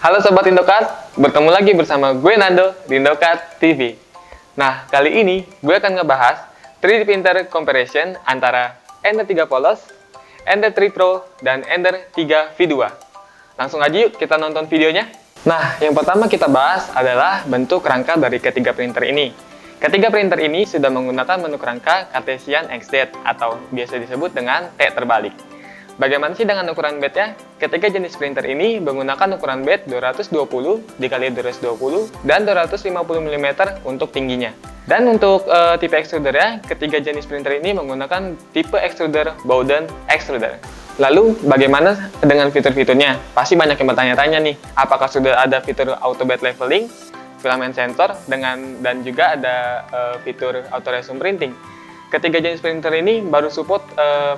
Halo Sobat Indokat, bertemu lagi bersama gue Nando di Indokat TV. Nah, kali ini gue akan ngebahas 3D printer comparison antara Ender 3 Polos, Ender 3 Pro, dan Ender 3 V2. Langsung aja yuk kita nonton videonya. Nah, yang pertama kita bahas adalah bentuk rangka dari ketiga printer ini. Ketiga printer ini sudah menggunakan bentuk rangka Cartesian XZ atau biasa disebut dengan T terbalik. Bagaimana sih dengan ukuran bednya? Ketiga jenis printer ini menggunakan ukuran bed 220 dikali 220 dan 250 mm untuk tingginya. Dan untuk tipe extrudernya, ketiga jenis printer ini menggunakan tipe extruder Bowden extruder. Lalu bagaimana dengan fitur-fiturnya? Pasti banyak yang bertanya-tanya nih, apakah sudah ada fitur auto bed leveling, filament sensor, dan juga ada fitur auto resume printing. Ketiga jenis printer ini baru support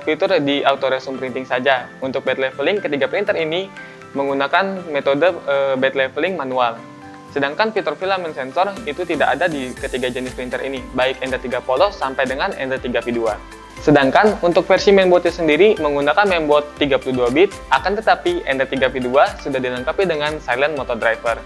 fitur di auto resume printing saja. Untuk bed leveling, ketiga printer ini menggunakan metode bed leveling manual. Sedangkan fitur filament sensor itu tidak ada di ketiga jenis printer ini, baik Ender 3 Polos sampai dengan Ender 3 V2. Sedangkan untuk versi mainboardnya sendiri menggunakan mainboard 32 bit, akan tetapi Ender 3 V2 sudah dilengkapi dengan silent motor driver.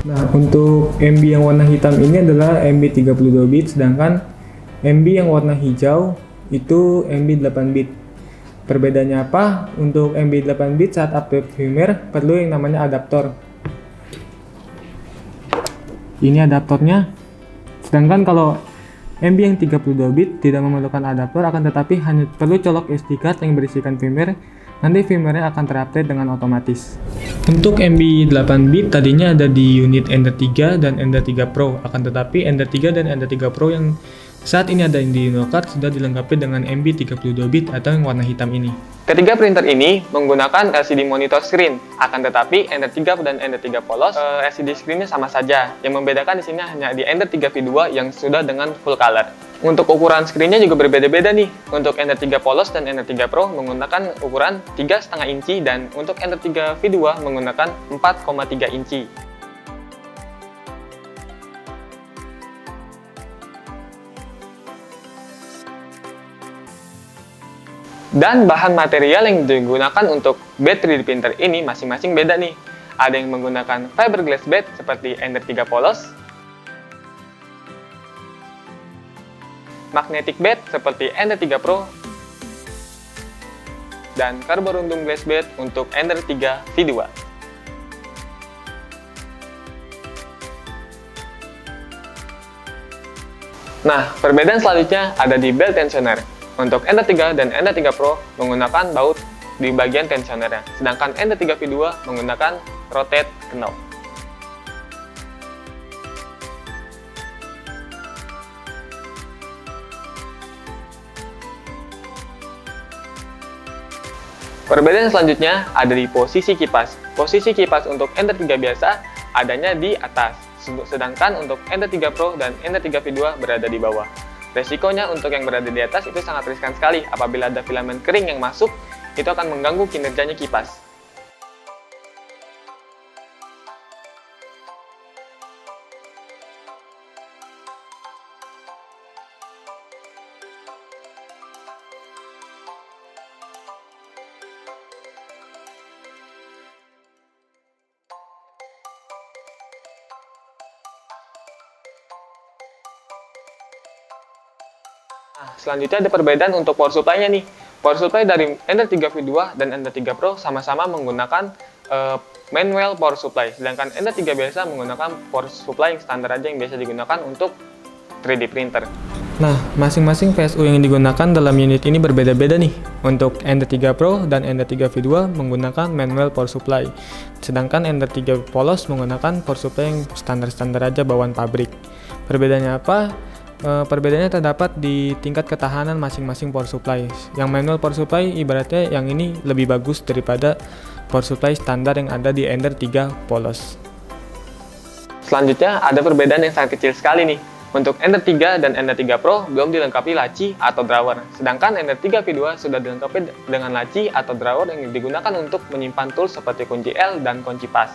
Nah, untuk MB yang warna hitam ini adalah MB 32 bit, sedangkan MB yang warna hijau itu MB 8 bit. Perbedaannya apa? Untuk MB 8 bit saat update firmware perlu yang namanya adaptor. Ini adaptornya. Sedangkan kalau MB yang 32 bit tidak memerlukan adaptor, akan tetapi hanya perlu colok SD card yang berisikan firmware. Nanti firmware-nya akan terupdate dengan otomatis. Untuk MB 8 bit tadinya ada di unit Ender 3 dan Ender 3 Pro, akan tetapi Ender 3 dan Ender 3 Pro yang saat ini ada di Indokat sudah dilengkapi dengan MB 32 bit atau yang warna hitam ini. Ketiga printer ini menggunakan LCD monitor screen, akan tetapi Ender 3 dan Ender 3 Polos LCD screen-nya sama saja. Yang membedakan di sini hanya di Ender 3 V2 yang sudah dengan full color. Untuk ukuran screen-nya juga berbeda-beda nih. Untuk Ender 3 Polos dan Ender 3 Pro menggunakan ukuran 3,5 inci dan untuk Ender 3 V2 menggunakan 4,3 inci. Dan bahan material yang digunakan untuk bed 3D printer ini masing-masing beda nih. Ada yang menggunakan fiberglass bed seperti Ender 3 Polos, magnetic bed seperti Ender 3 Pro, dan carborundum glass bed untuk Ender 3 V2. Nah, perbedaan selanjutnya ada di belt tensioner. Untuk Ender 3 dan Ender 3 Pro menggunakan baut di bagian tensionernya, sedangkan Ender 3 V2 menggunakan rotate knob. Perbedaan selanjutnya ada di posisi kipas. Posisi kipas untuk Ender 3 biasa adanya di atas, sedangkan untuk Ender 3 Pro dan Ender 3 V2 berada di bawah. Resikonya untuk yang berada di atas itu sangat riskan sekali. Apabila ada filamen kering yang masuk, itu akan mengganggu kinerjanya kipas. Nah, selanjutnya ada perbedaan untuk power supply-nya nih. Power supply dari Ender 3 V2 dan Ender 3 Pro sama-sama menggunakan manual power supply. Sedangkan Ender 3 biasa menggunakan power supply yang standar aja yang biasa digunakan untuk 3D printer. Nah, masing-masing VSU yang digunakan dalam unit ini berbeda-beda nih. Untuk Ender 3 Pro dan Ender 3 V2 menggunakan manual power supply. Sedangkan Ender 3 Polos menggunakan power supply yang standar-standar aja bawaan pabrik. Perbedaannya apa? Perbedaannya terdapat di tingkat ketahanan masing-masing power supply. Yang manual power supply ibaratnya yang ini lebih bagus daripada power supply standar yang ada di Ender 3 polos. Selanjutnya ada perbedaan yang sangat kecil sekali nih. Untuk Ender 3 dan Ender 3 Pro belum dilengkapi laci atau drawer, sedangkan Ender 3 V2 sudah dilengkapi dengan laci atau drawer yang digunakan untuk menyimpan tools seperti kunci L dan kunci pas.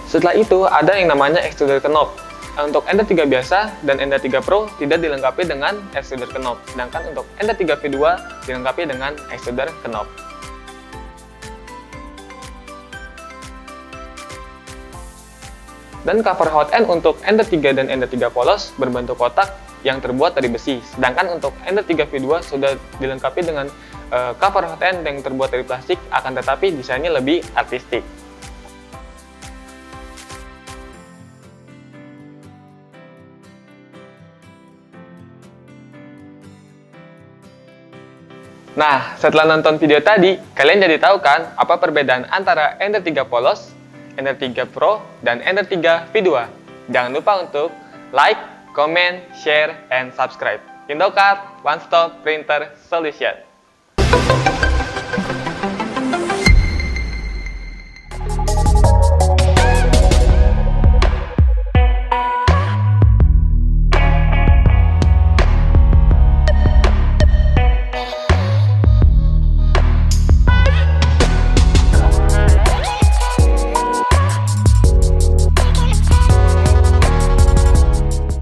Setelah itu, ada yang namanya extruder knob. Untuk Ender 3 biasa dan Ender 3 Pro tidak dilengkapi dengan extruder knob, sedangkan untuk Ender 3 V2 dilengkapi dengan extruder knob. Dan cover hot end untuk Ender 3 dan Ender 3 polos berbentuk kotak yang terbuat dari besi, sedangkan untuk Ender 3 V2 sudah dilengkapi dengan cover hot end yang terbuat dari plastik, akan tetapi desainnya lebih artistik. Nah, setelah nonton video tadi, kalian jadi tahu kan apa perbedaan antara Ender 3 polos, Ender 3 Pro, dan Ender 3 V2? Jangan lupa untuk like, comment, share, and subscribe. Indokat, One Stop Printer Solution.